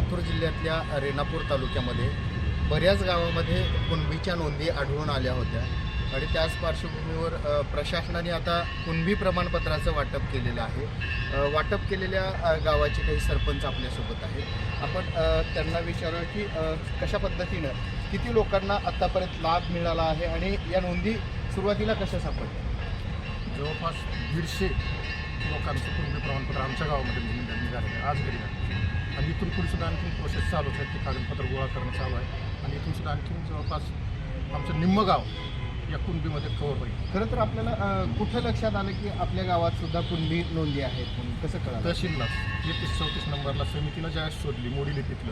लातूर जिल्ह्यातल्या रेणापूर तालुक्यामध्ये बऱ्याच गावामध्ये कुणबीच्या नोंदी आढळून आल्या होत्या आणि त्याच पार्श्वभूमीवर प्रशासनाने आता कुणबी प्रमाणपत्राचं वाटप केलेलं आहे. वाटप केलेल्या गावाचे काही सरपंच आपल्यासोबत आहेत. आपण त्यांना विचारूया की कशा पद्धतीनं किती लोकांना आत्तापर्यंत लाभ मिळाला आहे आणि या नोंदी सुरुवातीला कशा सापडल्या. जवळपास 150 लोकांचं कुणबी प्रमाणपत्र आमच्या गावामध्ये निघालेलं आहे आज घरी आणि इथून पुढे सुद्धा आणखी प्रोसेस चालू आहे. ते कागदपत्र गोळा करणं चालू आहे आणि इथून सुद्धा आणखी जवळपास आमचं निम्म गाव या कुणबीमध्ये कव्हर होईल. खरं तर आपल्याला कुठं लक्षात आलं की आपल्या गावात सुद्धा कुणबी नोंदी आहेत म्हणून कसं कळलं. तहसीललाच 33-34 नंबरला समितीनं ज्यावेळेस शोधली मोडी लिपीतलं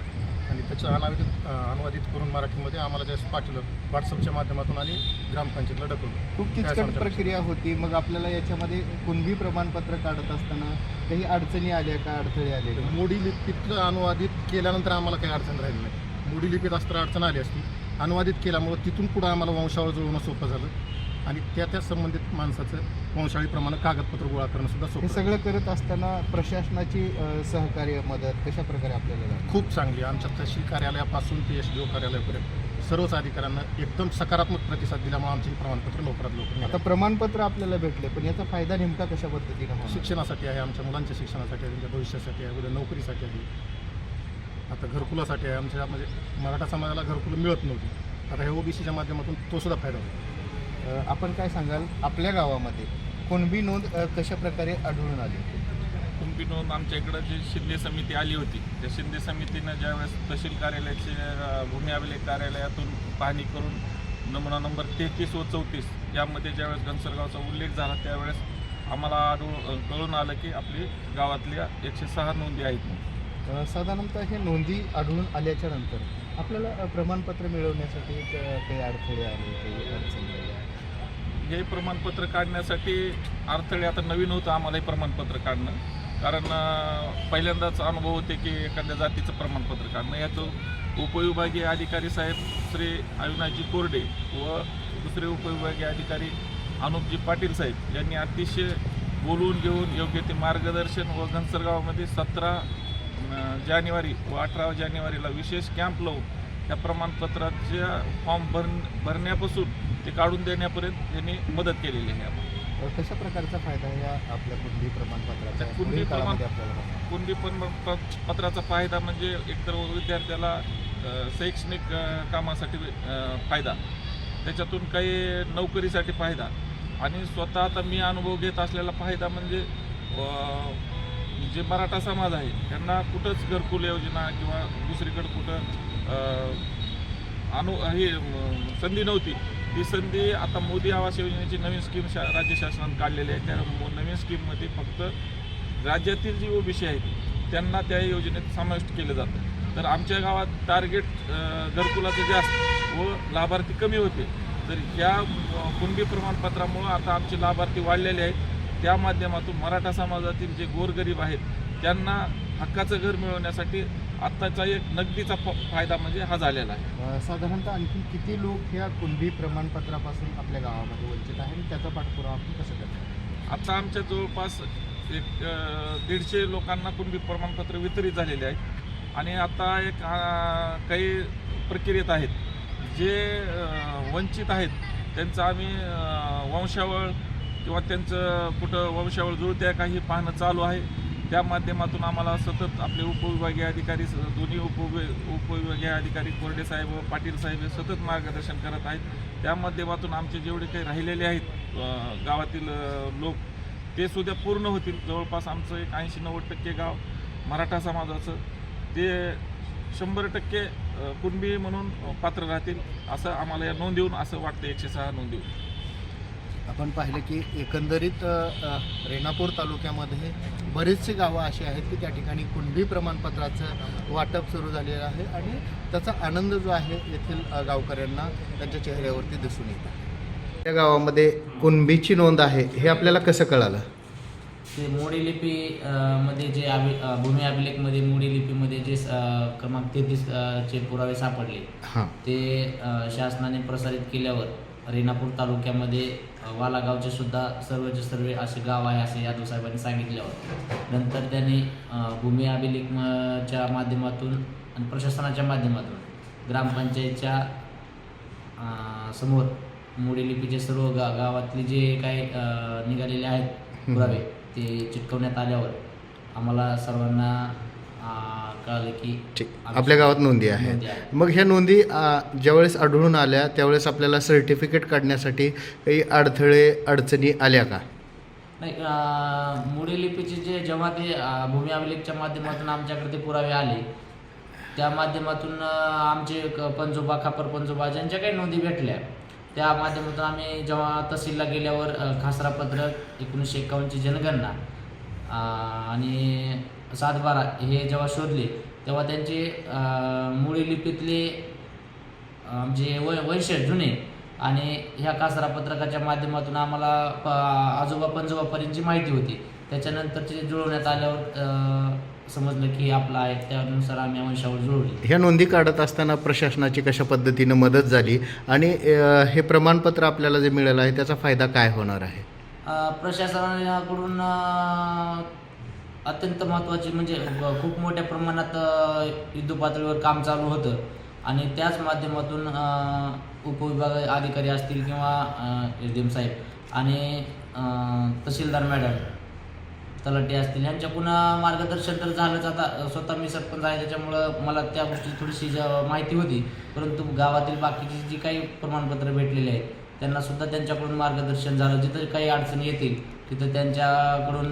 आणि त्याचं अनुवादित करून मराठीमध्ये आम्हाला ज्यावेळेस पाठवलं व्हॉट्सअपच्या माध्यमातून आणि ग्रामपंचायतला ढकललं. खूप किचकट प्रक्रिया होती. मग आपल्याला याच्यामध्ये कुणबी प्रमाणपत्र काढत असताना काही अडचणी आल्या का, अडथळे आले का. मोडी लिपीतलं अनुवादित केल्यानंतर आम्हाला काही अडचण राहिली नाही. मोडी लिपीत असताना अडचण आली असती. अनुवादित केल्यामुळं तिथून पुढं आम्हाला वंशावळ जुळवणं सोपं झालं आणि त्या संबंधित माणसाचं वंशावळीप्रमाणे कागदपत्र गोळा करणं सुद्धा हे सोपं. सगळं करत असताना प्रशासनाची सहकार्य मदत कशा प्रकारे आपल्याला लागली? खूप चांगली. आमच्या तहसील कार्यालयापासून ते SDO कार्यालयापर्यंत सर्वच अधिकाऱ्यांना एकदम सकारात्मक प्रतिसाद दिल्यामुळे आमचे प्रमाणपत्र लवकरात लवकर आता प्रमाणपत्र आपल्याला भेटले, पण याचा फायदा नेमका कशा पद्धतीनं होणार? शिक्षणासाठी आहे, आमच्या मुलांच्या शिक्षणासाठी आहे, त्यांच्या भविष्यासाठी आहे, उद्या नोकरीसाठी आहे, आता घरकुलासाठी आहे. आमच्या म्हणजे मराठा समाजाला घरकुलं मिळत नव्हती. आता हे OBCच्या माध्यमातून तो सुद्धा फायदा होतो. आपण काय सांगाल आपल्या गावामध्ये कुणबी नोंद कशा प्रकारे आढळून आली? कुणबी नोंद आमच्या इकडं जी शिंदे समिती आली होती, त्या शिंदे समितीनं ज्यावेळेस तहसील कार्यालयाचे भूमी अभिलेख कार्यालयातून पाहणी करून नमुना नंबर 33 व 34 यामध्ये ज्यावेळेस घनसरगावचा उल्लेख झाला त्यावेळेस आम्हाला कळून आलं की आपली गावातल्या 106 नोंदी आहेत. साधारणतः हे नोंदी आढळून आल्याच्या नंतर आपल्याला प्रमाणपत्र मिळवण्यासाठी काही अडथळे आले, काही अडचणी आल्या? हे प्रमाणपत्र काढण्यासाठी अडथळे आता नवीन होतं आम्हाला हे प्रमाणपत्र काढणं, कारण पहिल्यांदाच अनुभव होते की एखाद्या जातीचं प्रमाणपत्र काढणं. याचं उपविभागीय अधिकारी साहेब श्री अविनाशजी कोरडे व दुसरे उपविभागीय अधिकारी अनुपजी पाटील साहेब यांनी अतिशय बोलवून घेऊन योग्य ते मार्गदर्शन व घनसरगावामध्ये 17 जानेवारी व 18 जानेवारीला विशेष कॅम्प लावून त्या प्रमाणपत्राच्या फॉर्म भरण्यापासून ते काढून देण्यापर्यंत त्यांनी मदत केलेली आहे. कशा प्रकारचा फायदा या आपल्या कुणबी प्रमाणपत्राचा कुणबी प्रमाणपत्राचा फायदा म्हणजे एकतर विद्यार्थ्याला शैक्षणिक कामासाठी फायदा, त्याच्यातून काही नोकरीसाठी फायदा आणि स्वतः आता मी अनुभव घेत असलेला फायदा म्हणजे जे मराठा समाज आहे त्यांना कुठंच घरकुल योजना किंवा दुसरीकडे कुठं ही संधी नव्हती. ती संधी आता मोदी आवास योजनेची नवीन स्कीम राज्य शासनाने काढलेली आहे. त्या नवीन स्कीममध्ये फक्त राज्यातील जी OBC आहेत त्यांना त्या योजनेत समाविष्ट केलं जातं. तर आमच्या गावात टार्गेट घरकुलाचं जास्त व लाभार्थी कमी होते. तर या कुणबी प्रमाणपत्रामुळं आता आमचे लाभार्थी वाढलेले आहेत. त्या माध्यमातून मराठा समाजातील जे गोरगरीब आहेत त्यांना हक्काचं घर मिळवण्यासाठी आत्ताचा एक नगदीचा फायदा म्हणजे हा झालेला आहे. साधारणतः आणखी किती लोक ह्या कुणबी प्रमाणपत्रापासून आपल्या गावामध्ये वंचित आहे आणि त्याचा पाठपुरावा आपण कसं करतो? आता आमच्या जवळपास एक 150 लोकांना कुणबी प्रमाणपत्र वितरित झालेले आहेत आणि आता एक काही प्रक्रियेत आहेत जे वंचित आहेत त्यांचं आम्ही वंशावळ किंवा त्यांचं कुठं वंशावळ जुळत्या काही पाहणं चालू आहे. त्या माध्यमातून आम्हाला सतत आपले उपविभागीय अधिकारी दोन्ही उपविभागीय अधिकारी कोरडे साहेब व पाटील साहेब हे सतत मार्गदर्शन करत आहेत. त्या माध्यमातून आमचे जेवढे काही राहिलेले आहेत गावातील लोक ते सुद्धा पूर्ण होतील. जवळपास आमचं एक 80-90% गाव मराठा समाजाचं ते 100% कुणबी म्हणून पात्र राहतील असं आम्हाला या नोंद येऊन असं वाटतं. 106 नोंद येऊन आपण पाहिलं की एकंदरीत रेणापूर तालुक्यामध्ये बरेचसे गावं अशी आहेत की त्या ठिकाणी कुणबी प्रमाणपत्राचं वाटप सुरू झालेलं आहे आणि त्याचा आनंद जो आहे येथील गावकऱ्यांना त्यांच्या चेहऱ्यावरती दिसून येत आहे. त्या गावामध्ये कुणबीची नोंद आहे हे आपल्याला कसं कळालं? ते मोडी लिपी मध्ये जे भूमी अभिलेखमध्ये मोडी लिपीमध्ये जे क्रमांक 33 चे पुरावे सापडले ते शासनाने प्रसारित केल्यावर रेणापूर तालुक्यामध्ये वाला गावचे सुद्धा सर्वचे सर्व असे गाव आहे असे यादव साहेबांनी सांगितले होते. नंतर त्यांनी भूमी अभिलेखच्या माध्यमातून आणि प्रशासनाच्या माध्यमातून ग्रामपंचायतच्या समोर मोडी लिपीचे सर्व गावातले जे काही निघालेले आहेत पुरावे ते चिटकवण्यात आल्यावर आम्हाला सर्वांना कळालं की ठीक, आपल्या गावात नोंदी आहे. नोंदी आहे. मग ह्या नोंदी ज्यावेळेस आढळून आल्या त्यावेळेस आपल्याला सर्टिफिकेट काढण्यासाठी काही अडचणी आल्या का? नाही, मोडी लिपीचे जेव्हा ते भूमी अभिलेखच्या माध्यमातून आमच्याकडे ते पुरावे आले त्या माध्यमातून आमचे पंजोबा खापर पंजोबा ज्यांच्या काही नोंदी भेटल्या त्या माध्यमातून आम्ही जेव्हा तहसीलला गेल्यावर खासरा पत्रक 1951ची जनगणना आणि 7/12 हे जेव्हा शोधले तेव्हा त्यांचे मोडी लिपीतले आमचे वंशज जुने आणि ह्या कासरा पत्रकाच्या माध्यमातून आम्हाला आजोबा पंजोबापर्यंतची माहिती होती. त्याच्यानंतर ते जुळवण्यात आल्यावर समजलं की आपलं आहे, त्यानुसार आम्ही वंशावळ जुळवली. ह्या नोंदी काढत असताना प्रशासनाची कशा पद्धतीनं मदत झाली आणि हे प्रमाणपत्र आपल्याला जे मिळालं आहे त्याचा फायदा काय होणार आहे? प्रशासनाकडून अत्यंत महत्त्वाची म्हणजे खूप मोठ्या प्रमाणात युद्धपातळीवर काम चालू होतं आणि त्याच माध्यमातून उपविभाग अधिकारी असतील किंवा SDM साहेब आणि तहसीलदार मॅडम तलाठी असतील यांच्याकडून मार्गदर्शन तर झालंच. आता स्वतः मी सरपंच आहे त्याच्यामुळं मला त्या गोष्टी थोडीशी माहिती होती, परंतु गावातील बाकीची जी काही प्रमाणपत्र भेटलेले आहेत त्यांना सुद्धा त्यांच्याकडून मार्गदर्शन झालं. जिथं काही अडचणी येतील तिथं त्यांच्याकडून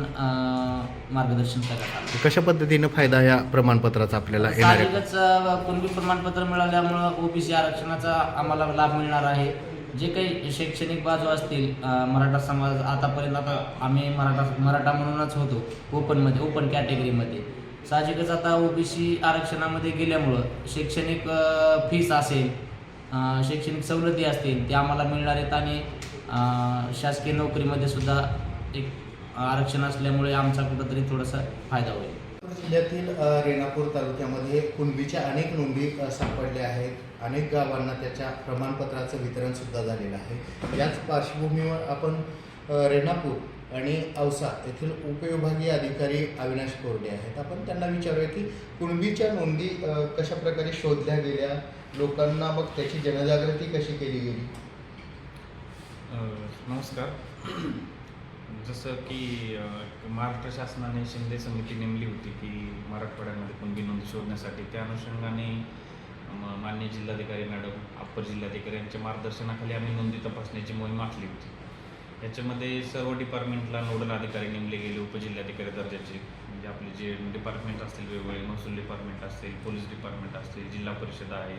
मार्गदर्शन करण्यात आलं. कशा पद्धतीनं फायदा या प्रमाणपत्राचा आपल्याला येणार आहे? साहजिकच कुणबी प्रमाणपत्र मिळाल्यामुळं OBC आरक्षणाचा आम्हाला लाभ मिळणार आहे. जे काही शैक्षणिक बाजू असतील मराठा समाज आतापर्यंत आता आम्ही मराठा म्हणूनच होतो ओपन कॅटेगरीमध्ये. साहजिकच आता OBC आरक्षणामध्ये गेल्यामुळं शैक्षणिक फीस असेल शैक्षणिक सवलती असतील ते आम्हाला मिळणार आहेत आणि शासकीय नोकरीमध्ये सुद्धा एक आरक्षण असल्यामुळे आमचा कुठंतरी थोडासा फायदा होईल. जिल्ह्यातील रेणापूर तालुक्यामध्ये कुणबीच्या अनेक नोंदी सापडल्या आहेत. अनेक गावांना त्याच्या प्रमाणपत्राचं वितरण सुद्धा झालेलं आहे. याच पार्श्वभूमीवर आपण रेणापूर आणि औसा येथील उपविभागीय अधिकारी अविनाश कोरडे आहेत. आपण त्यांना विचारूया की कुणबीच्या नोंदी कशा प्रकारे शोधल्या गेल्या, लोकांना मग त्याची जनजागृती कशी केली गेली. नमस्कार. जसं की महाराष्ट्र शासनाने शिंदे समिती नेमली होती की मराठवाड्यामध्ये कुणबी नोंदी शोधण्यासाठी, त्या अनुषंगाने माननीय जिल्हाधिकारी मॅडम अप्पर जिल्हाधिकारी यांच्या मार्गदर्शनाखाली आम्ही नोंदी तपासण्याची मोहीम आखली होती. याच्यामध्ये सर्व डिपार्टमेंटला नोडल अधिकारी नेमले गेले, उपजिल्हाधिकारी दर्जाचे, म्हणजे आपले जे डिपार्टमेंट असतील वेगवेगळे, महसूल डिपार्टमेंट असतील, पोलीस डिपार्टमेंट असतील, जिल्हा परिषद आहे,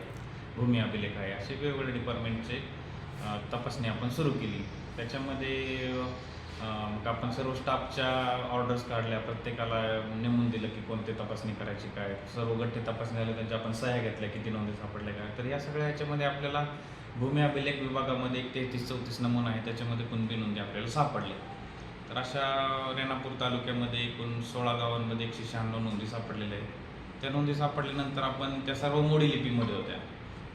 भूमी अभिलेख आहे, असे वेगवेगळे डिपार्टमेंटचे तपासणी आपण सुरू केली. त्याच्यामध्ये मग आपण सर्व स्टाफच्या ऑर्डर्स काढल्या, प्रत्येकाला नेमून दिलं की कोणते तपासणी करायची काय, सर्व गठ्ठे तपासणी झाले त्यांच्या आपण सह्या घेतल्या किती नोंदी सापडल्या काय. तर या सगळ्या ह्याच्यामध्ये आपल्याला भूमी अभिलेख विभागामध्ये 33-34 नमुना आहे, त्याच्यामध्ये कुणबी नोंदी आपल्याला सापडल्या. तर अशा रेणापूर तालुक्यामध्ये एकूण 16 गावांमध्ये 196 नोंदी सापडलेल्या आहेत. त्या नोंदी सापडल्यानंतर आपण त्या सर्व मोडी लिपीमध्ये होत्या.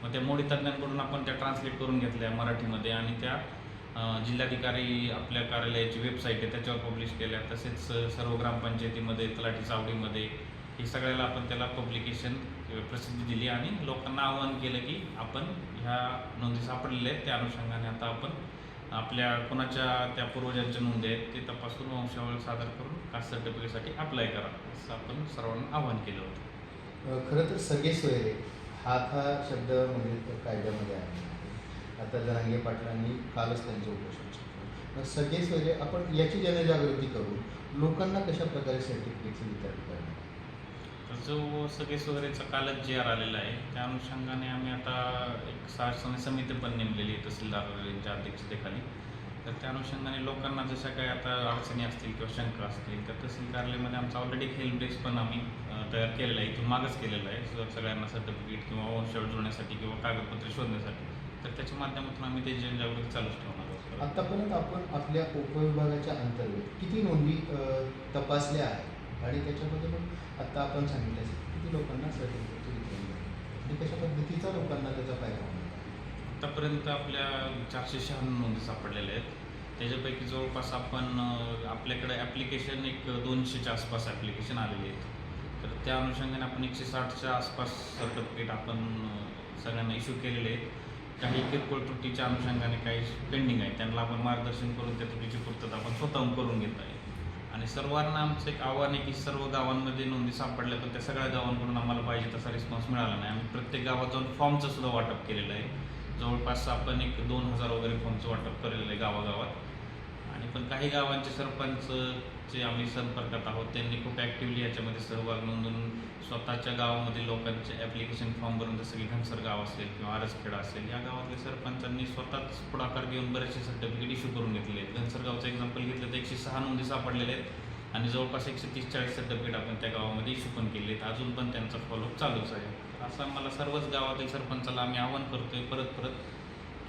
मग त्या मोडी तज्ज्ञांकडून आपण त्या ट्रान्सलेट करून घेतल्या मराठीमध्ये आणि त्या जिल्हाधिकारी आपल्या कार्यालयाची वेबसाईट आहे त्याच्यावर पब्लिश केल्या. तसेच सर्व ग्रामपंचायतीमध्ये, तलाठी चावडीमध्ये हे सगळ्याला आपण त्याला पब्लिकेशन प्रसिद्धी दिली आणि लोकांना आवाहन केलं की आपण ह्या नोंदी सापडलेल्या आहेत, त्या अनुषंगाने आता आपण आपल्या कोणाच्या त्या पूर्वजांच्या नोंदी आहेत ते तपासून वंशावळ सादर करून कास्ट सर्टिफिकेटसाठी अप्लाय करा, असं आपण सर्वांना आवाहन केलं होतं. खरं तर सगळे सोयरे हा शब्द म्हणजे कायद्यामध्ये आहे. आता जरांगे पाटलांनी कालच त्यांचं उपोषण केलं. सगळे सोयरे आपण याची जनजागृती करून लोकांना कशा प्रकारे सर्टिफिकेटचं वितरण करणार. जो सगळे सोयरेचा कालच GR आलेला आहे त्या अनुषंगाने आम्ही आता एक शासन समिती पण नेमलेली आहे तहसीलदारांच्या अध्यक्षतेखाली. तर त्या अनुषंगाने लोकांना जशा काही आता अडचणी असतील किंवा शंका असतील तर तहसील कार्यालयामध्ये आमचा ऑलरेडी एक हेल्प डेस्क पण आम्ही तयार केलेला आहे, इथून मागच केलेला आहे सगळ्यांना सर्टिफिकेट किंवा वंशावळ जुळण्यासाठी किंवा कागदपत्रे शोधण्यासाठी. तर त्याच्या माध्यमातून आम्ही ते जनजागृती चालूच ठेवणार आहोत. आतापर्यंत आपण आपल्या उपविभागाच्या अंतर्गत किती नोंदी तपासल्या आहेत आणि त्याच्यामध्ये मग आत्ता आपण सांगितलं किती लोकांना सर्टिफिकेटची वितरण आणि कशा पद्धतीचा लोकांना त्याचा फायदा होणार. आत्तापर्यंत आपल्या 496 नोंदी सापडलेल्या आहेत. त्याच्यापैकी जवळपास आपण आपल्याकडे ॲप्लिकेशन एक 200च्या आसपास ॲप्लिकेशन आलेले आहेत. तर त्या अनुषंगाने आपण 160च्या आसपास सर्टिफिकेट आपण सगळ्यांना इश्यू केलेले आहेत. काही किरकोळ त्रुटीच्या अनुषंगाने काही पेंडिंग आहे, त्यांना आपण मार्गदर्शन करून त्या त्रुटीची पूर्तता आपण स्वतःहून करून घेत आहे. आणि सर्वांना आमचं एक आव्हान आहे की सर्व गावांमध्ये नोंदी सापडल्या, पण त्या सगळ्या गावांकडून आम्हाला पाहिजे तसा रिस्पॉन्स मिळाला नाही. आम्ही प्रत्येक गावात जाऊन फॉर्मचं सुद्धा वाटप केलेलं आहे. जवळपास आपण एक 2000 वगैरे फॉर्मचं वाटप केलेलं आहे गावागावात. आणि पण काही गावांचे सरपंचचे आम्ही संपर्कात आहोत, त्यांनी खूप ॲक्टिव्हली याच्यामध्ये सहभाग नोंदवून स्वतःच्या गावामधील लोकांचे ॲप्लिकेशन फॉर्म भरून, जसं की घनसर गाव असेल किंवा आरसखेडा असेल, या गावातल्या सरपंचांनी स्वतःच पुढाकार घेऊन बरेचसे सर्टिफिकेट इश्यू करून घेतले आहेत. घनसर गावचं एक्झाम्पल घेतलं तर 106 नोंदी सापडलेल्या आहेत आणि जवळपास 130-40 सर्टिफिकेट आपण त्या गावामध्ये इश्यू पण केले आहेत. अजून पण त्यांचा फॉलोअप चालूच आहे. असं आम्हाला सर्वच गावातील सरपंचाला आम्ही आवाहन करतोय परत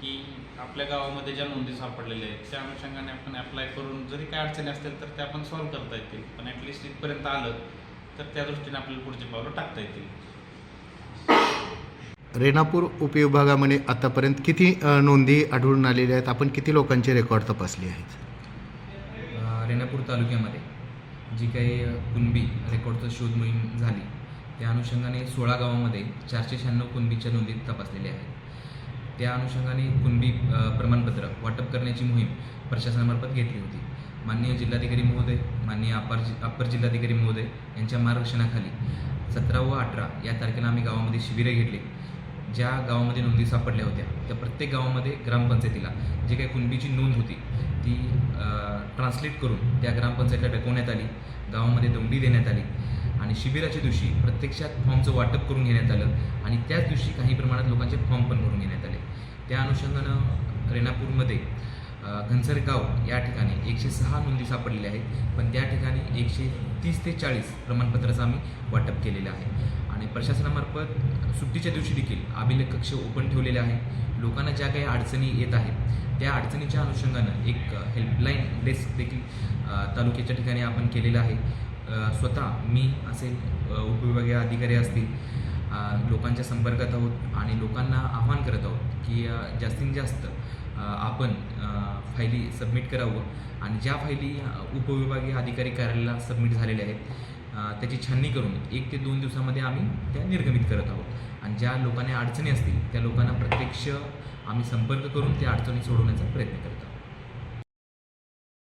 की आपल्या गावामध्ये ज्या नोंदी सापडलेल्या आहेत त्या अनुषंगाने आपण ॲप्लाय करून, जरी काय अडचणी असतील तर ते आपण सॉल्व्ह करता येतील, पण ॲटलिस्ट इथपर्यंत आलं तर त्या दृष्टीने आपल्याला पुढची पावलं टाकता येतील. रेणापूर उपविभागामध्ये आतापर्यंत किती नोंदी आढळून आलेल्या आहेत? आपण किती लोकांचे रेकॉर्ड तपासले आहेत? रेणापूर तालुक्यामध्ये जी काही कुणबी रेकॉर्डचं शोध मोहीम झाली त्या अनुषंगाने 16 गावामध्ये 496 कुणबीच्या नोंदी तपासलेल्या आहेत. त्या अनुषंगाने कुणबी प्रमाणपत्र वाटप करण्याची मोहीम प्रशासनामार्फत घेतली होती. माननीय जिल्हाधिकारी महोदय, माननीय अप्पर जिल्हाधिकारी महोदय यांच्या मार्गदर्शनाखाली 17 व 18 या तारखेला आम्ही गावामध्ये शिबिरे घेतले. ज्या गावामध्ये नोंदी सापडल्या होत्या त्या प्रत्येक गावामध्ये ग्रामपंचायतीला जी काही कुणबीची नोंद होती ती ट्रान्सलेट करून त्या ग्रामपंचायतीला टाकवण्यात आली, गावामध्ये दौंडी देण्यात आली आणि शिबिराच्या दिवशी प्रत्यक्षात फॉर्मचं वाटप करून घेण्यात आलं आणि त्याच दिवशी काही प्रमाणात लोकांचे फॉर्म पण भरून घेण्यात आले. त्या अनुषंगानं रेणापूरमध्ये घनसर गाव या ठिकाणी 106 नोंदी सापडलेल्या आहेत, पण त्या ठिकाणी 130 ते 40 प्रमाणपत्राचं आम्ही वाटप केलेलं आहे. आणि प्रशासनामार्फत सुट्टीच्या दिवशी देखील अभिलेख कक्ष ओपन ठेवलेले आहे. लोकांना ज्या काही अडचणी येत आहेत त्या अडचणीच्या अनुषंगानं एक हेल्पलाईन डेस्क देखील तालुक्याच्या ठिकाणी आपण केलेलं आहे. स्वतः मी असेल, उपविभागीय अधिकारी असतील, लोकांच्या संपर्कात आहोत आणि लोकांना आवाहन करत आहोत की जास्तीत जास्त आपण फायली सबमिट करावं आणि ज्या फायली उपविभागीय अधिकारी कार्यालयाला सबमिट झालेल्या आहेत त्याची छाननी करून 1 ते 2 दिवसामध्ये आम्ही त्या निर्गमित करत आहोत. आणि ज्या लोकांना अडचणी असतील त्या लोकांना प्रत्यक्ष आम्ही संपर्क करून त्या अडचणी सोडवण्याचा प्रयत्न करत आहोत.